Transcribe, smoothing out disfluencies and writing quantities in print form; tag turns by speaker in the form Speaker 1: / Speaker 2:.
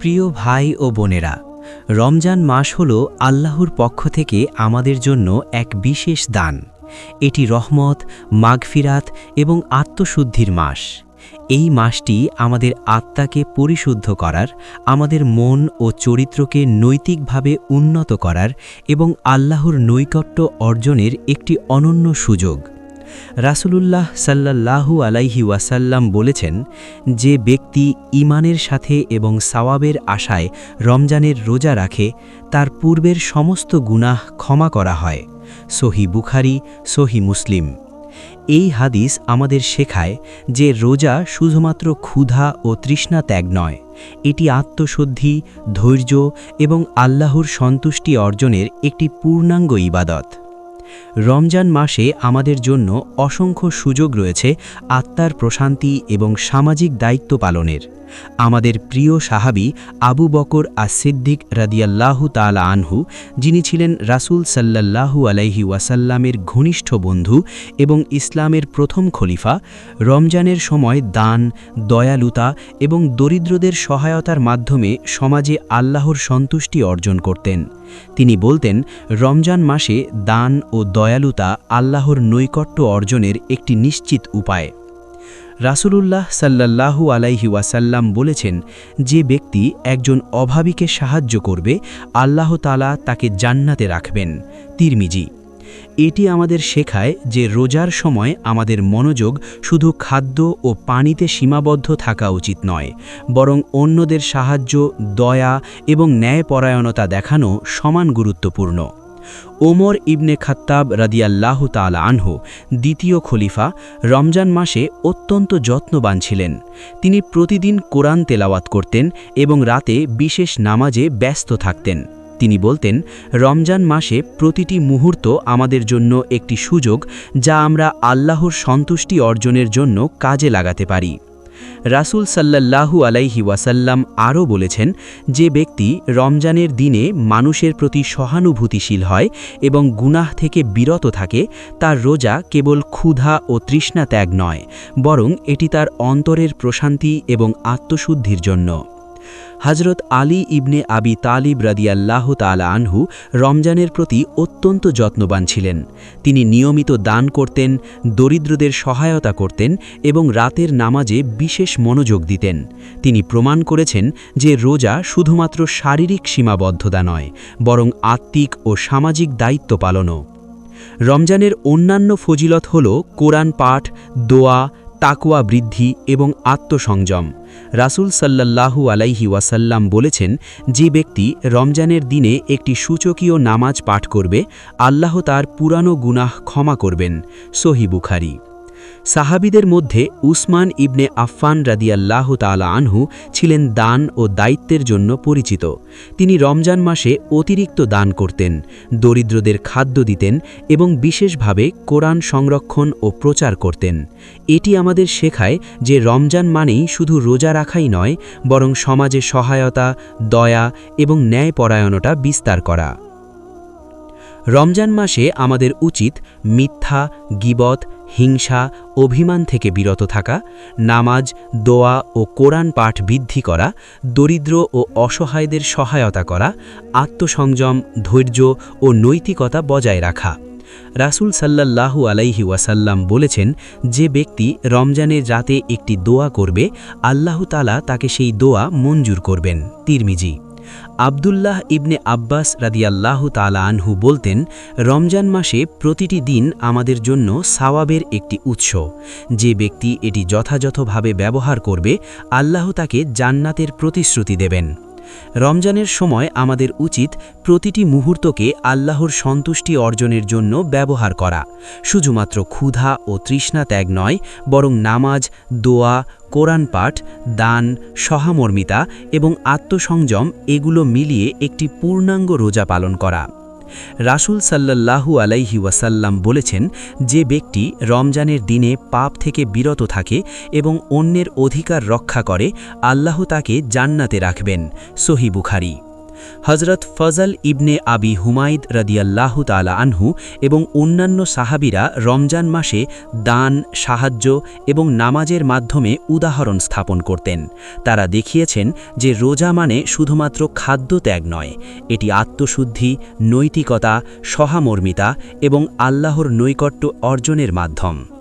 Speaker 1: প্রিয় ভাই ও বোনেরা, রমজান মাস হল আল্লাহর পক্ষ থেকে আমাদের জন্য এক বিশেষ দান। এটি রহমত, মাগফিরাত এবং আত্মশুদ্ধির মাস। এই মাসটি আমাদের আত্মাকে পরিশুদ্ধ করার, আমাদের মন ও চরিত্রকে নৈতিকভাবে উন্নত করার এবং আল্লাহর নৈকট্য অর্জনের একটি অনন্য সুযোগ। রাসূলুল্লাহ সাল্লাল্লাহু আলাইহি ওয়াসাল্লাম বলেছেন, যে ব্যক্তি ঈমানের সাথে এবং সওয়াবের আশায় রমজানের রোজা রাখে, তার পূর্বের সমস্ত গুনাহ ক্ষমা করা হয়। সহিহ বুখারী, সহিহ মুসলিম। এই হাদিস আমাদের শেখায় যে রোজা শুধুমাত্র ক্ষুধা ও তৃষ্ণা ত্যাগ নয়, এটি আত্মশুদ্ধি, ধৈর্য এবং আল্লাহর সন্তুষ্টি অর্জনের একটি পূর্ণাঙ্গ ইবাদত। রমজান মাসে আমাদের জন্য অসংখ্য সুযোগ রয়েছে আত্মার প্রশান্তি এবং সামাজিক দায়িত্ব পালনের। আমাদের প্রিয় সাহাবী আবু বকর আস-সিদ্দিক রাদিয়াল্লাহু তাআলা আনহু, যিনি ছিলেন রাসূল সাল্লাল্লাহু আলাইহি ওয়াসাল্লামের ঘনিষ্ঠ বন্ধু এবং ইসলামের প্রথম খলিফা, রমজানের সময় দান, দয়ালুতা এবং দরিদ্রদের সহায়তার মাধ্যমে সমাজে আল্লাহর সন্তুষ্টি অর্জন করতেন। তিনি বলতেন, রমজান মাসে দান ও দয়ালুতা আল্লাহর নৈকট্য অর্জনের একটি নিশ্চিত উপায়। রাসূলুল্লাহ সাল্লাল্লাহু আলাইহি ওয়াসাল্লাম বলেছেন, যে ব্যক্তি একজন অভাবীকে সাহায্য করবে, আল্লাহ তাআলা তাকে জান্নাতে রাখবেন। তিরমিজি। এটি আমাদের শেখায় যে রোজার সময় আমাদের মনোযোগ শুধু খাদ্য ও পানিতে সীমাবদ্ধ থাকা উচিত নয়, বরং অন্যদের সাহায্য, দয়া এবং ন্যায়পরায়ণতা দেখানো সমান গুরুত্বপূর্ণ। ওমর ইবনে খাত্তাব রাদিয়াল্লাহু তাআলা আনহু, দ্বিতীয় খলিফা, রমজান মাসে অত্যন্ত যত্নবান ছিলেন। তিনি প্রতিদিন কোরআন তেলাওয়াত করতেন এবং রাতে বিশেষ নামাজে ব্যস্ত থাকতেন। তিনি বলতেন, রমজান মাসে প্রতিটি মুহূর্ত আমাদের জন্য একটি সুযোগ, যা আমরা আল্লাহর সন্তুষ্টি অর্জনের জন্য কাজে লাগাতে পারি। রাসূল সাল্লাল্লাহু আলাইহি ওয়াসাল্লাম আরও বলেছেন, যে ব্যক্তি রমজানের দিনে মানুষের প্রতি সহানুভূতিশীল হয় এবং গুনাহ থেকে বিরত থাকে, তার রোজা কেবল ক্ষুধা ও তৃষ্ণা ত্যাগ নয়, বরং এটি তার অন্তরের প্রশান্তি এবং আত্মশুদ্ধির জন্য। হযরত আলী ইবনে আবি তালিব রাদিয়াল্লাহু তাআলা আনহু রমজানের প্রতি অত্যন্ত যত্নবান ছিলেন। তিনি নিয়মিত দান করতেন, দরিদ্রদের সহায়তা করতেন এবং রাতের নামাজে বিশেষ মনোযোগ দিতেন। তিনি প্রমাণ করেছেন যে রোজা শুধুমাত্র শারীরিক সীমাবদ্ধতা নয়, বরং আত্মিক ও সামাজিক দায়িত্ব পালনও। রমজানের অন্যান্য ফজিলত হল কোরআন পাঠ, দোয়া, তাকওয়া বৃদ্ধি এবং আত্মসংযম। রাসূল সাল্লাল্লাহু আলাইহি ওয়াসাল্লাম বলেছেন, যে ব্যক্তি রমজানের দিনে একটি সূচকীয় নামাজ পাঠ করবে, আল্লাহ তার পুরানো গুনাহ ক্ষমা করবেন। সহিহ বুখারী। সাহাবীদের মধ্যে উসমান ইবনে আফফান রাদিয়াল্লাহু তাআলা আনহু ছিলেন দান ও দায়িত্বের জন্য পরিচিত। তিনি রমজান মাসে অতিরিক্ত দান করতেন, দরিদ্রদের খাদ্য দিতেন এবং বিশেষভাবে কোরআন সংরক্ষণ ও প্রচার করতেন। এটি আমাদের শেখায় যে রমজান মানেই শুধু রোজা রাখাই নয়, বরং সমাজে সহায়তা, দয়া এবং ন্যায়পরায়ণতা বিস্তার করা। রমজান মাসে আমাদের উচিত মিথ্যা, গীবত, হিংসা, অভিমান থেকে বিরত থাকা, নামাজ, দোয়া ও কোরআন পাঠ বৃদ্ধি করা, দরিদ্র ও অসহায়দের সহায়তা করা, আত্মসংযম, ধৈর্য ও নৈতিকতা বজায় রাখা। রাসূল সাল্লাল্লাহু আলাইহি ওয়াসাল্লাম বলেছেন, যে ব্যক্তি রমজানের রাতে একটি দোয়া করবে, আল্লাহ তাআলা তাকে সেই দোয়া মঞ্জুর করবেন। তিরমিজি। আব্দুল্লাহ ইবনে আব্বাস রাদিয়াল্লাহু তাআলা আনহু বলতেন, রমজান মাসে প্রতিটি দিন আমাদের জন্য সওয়াবের একটি উৎস। যে ব্যক্তি এটি যথাযথভাবে ব্যবহার করবে, আল্লাহ তাকে জান্নাতের প্রতিশ্রুতি দেবেন। রমজানের সময় আমাদের উচিত প্রতিটি মুহূর্তকে আল্লাহর সন্তুষ্টি অর্জনের জন্য ব্যবহার করা। শুধুমাত্র ক্ষুধা ও তৃষ্ণা ত্যাগ নয়, বরং নামাজ, দোয়া, কোরআন পাঠ, দান, সহমর্মিতা এবং আত্মসংযম এগুলো মিলিয়ে একটি পূর্ণাঙ্গ রোজা পালন করা। রাসূল সাল্লাল্লাহু আলাইহি ওয়াসাল্লাম বলেছেন, যে ব্যক্তি রমজানের দিনে পাপ থেকে বিরত থাকে এবং অন্যের অধিকার রক্ষা করে, আল্লাহ তাকে জান্নাতে রাখবেন। সহিহ বুখারী। হজরত ফজল ইবনে আবি হুমায়দ রাদিয়াল্লাহু তাআলা আনহু এবং অন্যান্য সাহাবীরা রমজান মাসে দান, সাহায্য এবং নামাজের মাধ্যমে উদাহরণ স্থাপন করতেন। তারা দেখিয়েছেন যে রোজা মানে শুধুমাত্র খাদ্য ত্যাগ নয়, এটি আত্মশুদ্ধি, নৈতিকতা, সহামর্মিতা এবং আল্লাহর নৈকট্য অর্জনের মাধ্যম।